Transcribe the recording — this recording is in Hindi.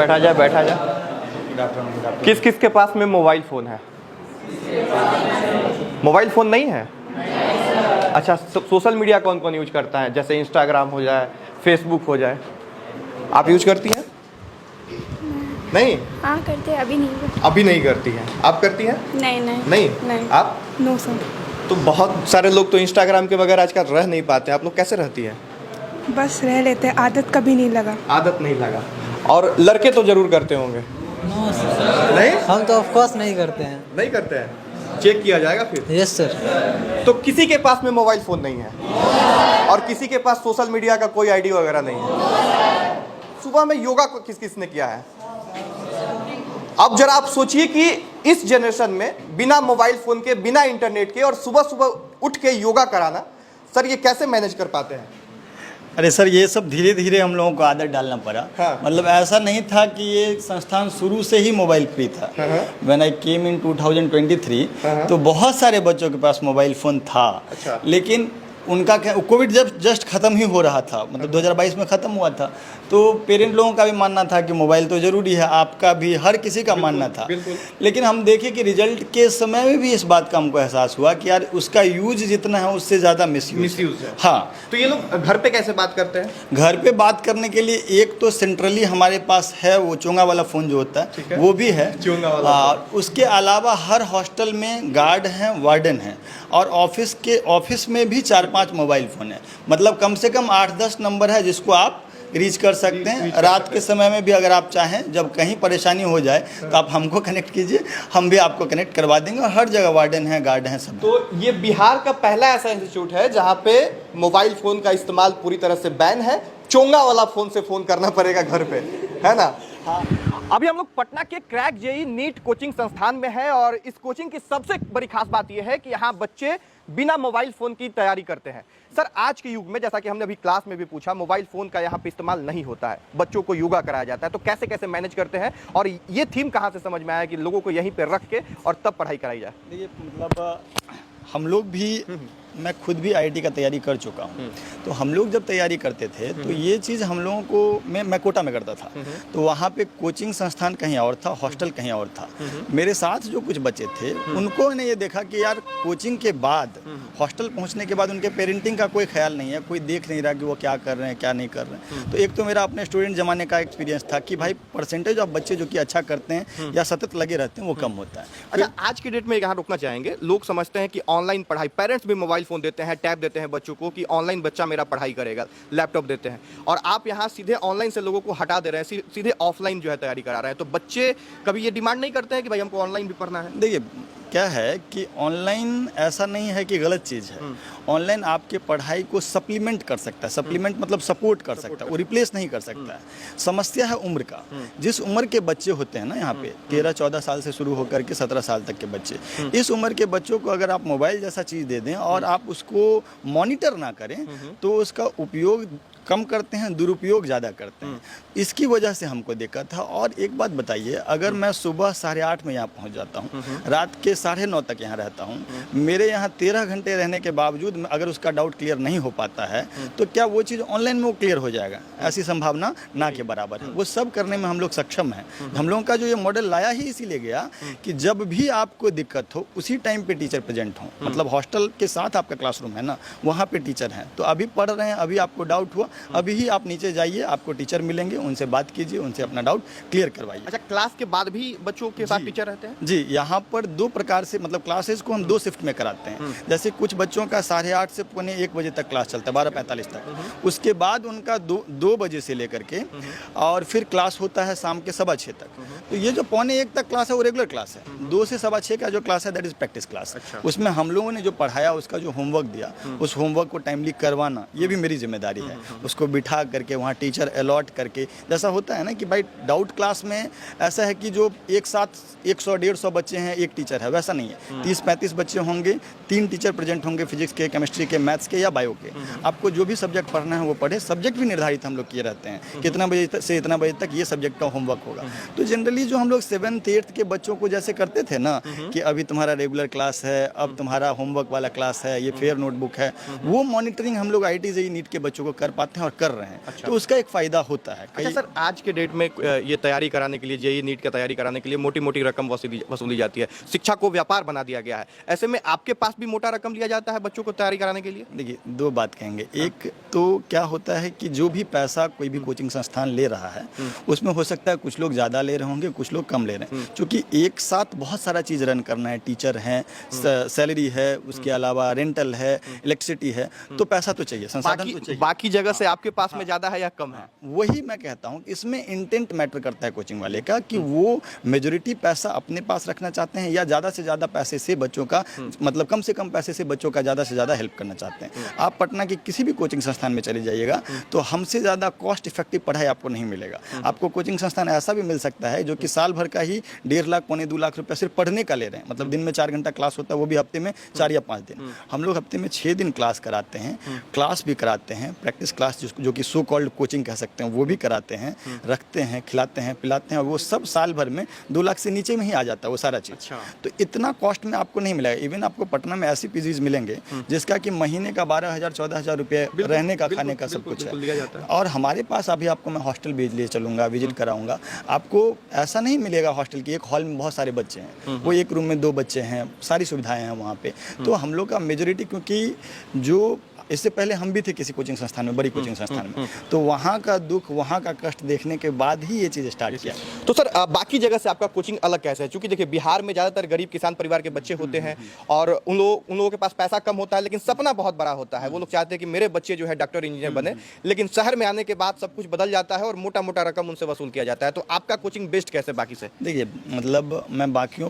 बैठा जा बैठा जा। किस किस के पास में मोबाइल फ़ोन है? मोबाइल फ़ोन नहीं है? अच्छा, सोशल मीडिया कौन कौन यूज करता है? जैसे इंस्टाग्राम हो जाए, फेसबुक हो जाए, आप यूज करती हैं? नहीं? हाँ करते हैं, अभी नहीं। अभी नहीं करती हैं। आप करती हैं? नहीं नहीं नहीं? नहीं। आप? No sir. तो बहुत सारे लोग तो इंस्टाग्राम के बगैर आजकल रह नहीं पाते। आप लोग कैसे रहती हैं? बस रह लेते हैं, आदत कभी नहीं लगा। आदत नहीं लगा। और लड़के तो जरूर करते होंगे? नहीं, हम तो ऑफ कोर्स नहीं करते हैं। नहीं करते हैं। चेक किया जाएगा फिर। Yes sir. तो किसी के पास में मोबाइल फ़ोन नहीं है और किसी के पास सोशल मीडिया का कोई आईडी वगैरह नहीं है। सुबह में योगा किस किस ने किया है? अब जरा आप सोचिए कि इस जनरेशन में बिना मोबाइल फ़ोन के, बिना इंटरनेट के और सुबह सुबह उठ के योगा कराना, सर ये कैसे मैनेज कर पाते हैं? अरे सर, ये सब धीरे धीरे हम लोगों को आदत डालना पड़ा। हाँ। मतलब ऐसा नहीं था कि ये संस्थान शुरू से ही मोबाइल फ्री था। व्हेन आई केम इन 2023 तो बहुत सारे बच्चों के पास मोबाइल फ़ोन था। अच्छा। लेकिन उनका क्या, कोविड जब जस्ट ख़त्म ही हो रहा था, मतलब 2022 में ख़त्म हुआ था, तो पेरेंट लोगों का भी मानना था कि मोबाइल तो ज़रूरी है, आपका भी, हर किसी का मानना था। लेकिन हम देखें कि रिजल्ट के समय में भी इस बात का हमको एहसास हुआ कि यार उसका यूज जितना है उससे ज़्यादा मिसयूज है। हाँ। तो ये लोग घर पे कैसे बात करते हैं? घर पे बात करने के लिए एक तो सेंट्रली हमारे पास है वो चोंगा वाला फ़ोन जो होता है, वो भी है। चोंगा वाला उसके अलावा हर हॉस्टल में गार्ड हैं, वार्डन हैं, और ऑफिस में भी 4-5 मोबाइल फ़ोन है। मतलब कम से कम 8-10 नंबर है जिसको आप रीच कर सकते हैं। रात के समय में भी अगर आप चाहें, जब कहीं परेशानी हो जाए तो आप हमको कनेक्ट कीजिए, हम भी आपको कनेक्ट करवा देंगे। और हर जगह वार्डन है, गार्ड हैं, सब। तो ये बिहार का पहला ऐसा इंस्टीट्यूट है जहाँ पे मोबाइल फ़ोन का इस्तेमाल पूरी तरह से बैन है। चोंगा वाला फ़ोन से फ़ोन करना पड़ेगा घर पे, है ना? हाँ। अभी हम लोग पटना के क्रैक जेईई नीट कोचिंग संस्थान में है और इस कोचिंग की सबसे बड़ी खास बात यह है कि यहाँ बच्चे बिना मोबाइल फ़ोन की तैयारी करते हैं। सर, आज के युग में, जैसा कि हमने अभी क्लास में भी पूछा, मोबाइल फ़ोन का यहाँ पे इस्तेमाल नहीं होता है, बच्चों को योगा कराया जाता है, तो कैसे कैसे मैनेज करते हैं और ये थीम कहाँ से समझ में आया कि लोगों को यहीं पे रख के और तब पढ़ाई कराई जाए? देखिए, मतलब हम लोग भी, मैं खुद भी आईआईटी का तैयारी कर चुका हूँ। तो हम लोग जब तैयारी करते थे तो ये चीज़ हम लोगों को, मैं कोटा में करता था, तो वहाँ पे कोचिंग संस्थान कहीं और था, हॉस्टल कहीं और था। मेरे साथ जो कुछ बच्चे थे उनको मैंने ये देखा कि यार कोचिंग के बाद, हॉस्टल पहुँचने के बाद उनके पेरेंटिंग का कोई ख्याल नहीं है, कोई देख नहीं रहा कि वो क्या कर रहे हैं, क्या नहीं कर रहे हैं। तो एक तो मेरा अपने स्टूडेंट ज़माने का एक्सपीरियंस था कि भाई परसेंटेज ऑफ बच्चे जो कि अच्छा करते हैं या सतत लगे रहते हैं वो कम होता है। अच्छा, आज की डेट में यहाँ रुकना चाहेंगे। लोग समझते हैं कि ऑनलाइन पढ़ाई, पेरेंट्स भी मोबाइल फ़ोन देते हैं, टैब देते हैं बच्चों को कि ऑनलाइन बच्चा मेरा पढ़ाई करेगा, लैपटॉप देते हैं, और आप यहाँ सीधे ऑनलाइन से लोगों को हटा दे रहे हैं, सीधे ऑफलाइन जो है तैयारी करा रहे हैं। तो बच्चे कभी ये डिमांड नहीं करते हैं कि भाई हमको ऑनलाइन भी पढ़ना है? देखिए, क्या है कि ऑनलाइन ऐसा नहीं है कि गलत चीज़ है। ऑनलाइन आपके पढ़ाई को सप्लीमेंट कर सकता है। सप्लीमेंट मतलब सपोर्ट कर सकता है, वो रिप्लेस नहीं कर सकता है। समस्या है उम्र का। जिस उम्र के बच्चे होते हैं ना, यहाँ पे 13-14 साल से शुरू होकर के 17 साल तक के बच्चे, इस उम्र के बच्चों को अगर आप मोबाइल जैसा चीज़ दे दें और आप उसको मॉनिटर ना करें तो उसका उपयोग कम करते हैं, दुरुपयोग ज़्यादा करते हैं। इसकी वजह से हमको दिक्कत है। और एक बात बताइए, अगर मैं सुबह 8:30 में यहाँ पहुँच जाता हूँ, रात के 9:30 तक यहाँ रहता हूँ, मेरे यहाँ 13 घंटे रहने के बावजूद अगर उसका डाउट क्लियर नहीं हो पाता है तो क्या वो चीज़ ऑनलाइन में वो क्लियर हो जाएगा? ऐसी संभावना ना के बराबर है। वो सब करने में हम लोग सक्षम हैं। हम लोगों का जो ये मॉडल लाया ही इसीलिए गया कि जब भी आपको दिक्कत हो उसी टाइम पे टीचर प्रेजेंट हो। मतलब हॉस्टल के साथ आपका क्लासरूम है ना, वहाँ पे टीचर हैं। तो अभी पढ़ रहे हैं, अभी आपको डाउट हुआ, अभी ही आप नीचे जाइए, आपको टीचर मिलेंगे, उनसे बात कीजिए, उनसे अपना डाउट क्लियर करवाइए। अच्छा, क्लास के बाद भी बच्चों के साथ टीचर रहते हैं? जी, यहाँ पर 2 प्रकार से, मतलब क्लासेस को हम 2 शिफ्ट में कराते हैं। जैसे कुछ बच्चों का 8:30 से पौने 1 बजे तक क्लास चलता है, 12:45 तक। उसके बाद उनका 2 बजे से लेकर के और फिर क्लास होता है शाम के 6:15 तक। तो ये जो पौने 1 तक क्लास है वो रेगुलर क्लास है। 2 से 6:15 का जो क्लास है दैट इज प्रैक्टिस क्लास। उसमें हम लोगों ने जो पढ़ाया, उसका जो होमवर्क दिया, उस होमवर्क को टाइमली करवाना ये भी मेरी जिम्मेदारी है। उसको बिठा करके वहाँ टीचर अलॉट करके, जैसा होता है ना कि भाई डाउट क्लास में ऐसा है कि जो एक साथ 100-150 बच्चे हैं, एक टीचर है, वैसा नहीं है। 30-35 बच्चे होंगे, 3 टीचर प्रेजेंट होंगे, फिजिक्स के, केमिस्ट्री के, मैथ्स के या बायो के। आपको जो भी सब्जेक्ट पढ़ना है वो पढ़े। सब्जेक्ट भी निर्धारित हम लोग किए रहते हैं, कितना बजे से इतना बजे तक ये सब्जेक्ट का होमवर्क होगा। तो जनरली जो हम लोग 7th-8th के बच्चों को जैसे करते थे ना कि अभी तुम्हारा रेगुलर क्लास है, अब तुम्हारा होमवर्क वाला क्लास है, ये फेयर नोटबुक है, वो मॉनिटरिंग हम लोग आईआईटी जेईई नीट के बच्चों को कर पाते हैं और कर रहे हैं, तो उसका एक फ़ायदा होता है। अच्छा सर, आज के डेट में ये तैयारी कराने के लिए, जेईई नीट की तैयारी कराने के लिए मोटी मोटी रकम वसूली जाती है, शिक्षा को व्यापार बना दिया गया है। ऐसे में आपके पास भी मोटा रकम लिया जाता है बच्चों को तैयारी कराने के लिए? देखिए, दो बात कहेंगे। एक तो क्या होता है कि जो भी पैसा कोई भी कोचिंग संस्थान ले रहा है, उसमें हो सकता है कुछ लोग ज़्यादा ले रहे होंगे, कुछ लोग कम ले रहे हैं। क्योंकि एक साथ बहुत सारा चीज़ रन करना है, टीचर हैं, सैलरी है, उसके अलावा रेंटल है, इलेक्ट्रिसिटी है, तो पैसा तो चाहिए, संसाधन तो चाहिए। बाकी जगह से आपके पास में ज़्यादा है या कम है? वही मैं कहता हूँ, इसमें इंटेंट मैटर करता है कोचिंग वाले का, कि वो मेजोरिटी पैसा अपने पास रखना चाहते हैं या ज़्यादा से ज़्यादा पैसे से बच्चों का, मतलब कम से कम पैसे से बच्चों का ज़्यादा से ज़्यादा हेल्प करना चाहते हैं। आप पटना के किसी भी कोचिंग संस्थान में चले जाइएगा तो हमसे ज़्यादा कॉस्ट इफेक्टिव पढ़ाई आपको नहीं मिलेगा। आपको कोचिंग संस्थान ऐसा भी मिल सकता है जो कि साल भर का ही 1.5 लाख पौने 2 लाख रुपया सिर्फ पढ़ने का ले रहे हैं। मतलब दिन में 4 घंटा क्लास होता है, वो भी हफ्ते में 4 या 5 दिन। हम लोग हफ्ते में 6 दिन क्लास कराते हैं, क्लास भी कराते हैं, प्रैक्टिस क्लास जो कि सो कॉल्ड कोचिंग कह सकते हैं, वो भी कराते हैं, रखते हैं, खिलाते हैं, पिलाते हैं, और वो सब साल भर में 2 लाख से नीचे में ही आ जाता है वो सारा चीज़। तो इतना कॉस्ट में आपको नहीं मिलेगा। इवन आपको पटना में ऐसी पीजीज मिलेंगे जिसका कि महीने का 12,000 14,000 रुपये रहने का, खाने का, सब कुछ है। और हमारे पास अभी आपको मैं हॉस्टल भेज लिए चलूँगा, विजिट कराऊंगा। आपको ऐसा नहीं मिलेगा हॉस्टल की एक हॉल में बहुत सारे बच्चे हैं, वो एक रूम में 2 बच्चे हैं, सारी सुविधाएं हैं वहाँ पे। तो हम लोग का मेजोरिटी, क्योंकि जो इससे पहले हम भी थे किसी कोचिंग संस्थान में, बड़ी कोचिंग संस्थान में, तो वहाँ का दुख, वहाँ का कष्ट देखने के बाद ही ये चीज़ स्टार्ट किया। तो सर, बाकी जगह से आपका कोचिंग अलग कैसे है? क्योंकि देखिए, बिहार में ज़्यादातर गरीब किसान परिवार के बच्चे होते हैं और उन लोगों के पास पैसा कम होता है, लेकिन सपना बहुत बड़ा होता है। वो लोग चाहते हैं कि मेरे बच्चे जो है डॉक्टर, इंजीनियर बने, लेकिन शहर में आने के बाद सब कुछ बदल जाता है और मोटा मोटा रकम उनसे वसूल किया जाता है। तो आपका कोचिंग बेस्ट कैसे बाकी से? देखिए, मतलब मैं बाकियों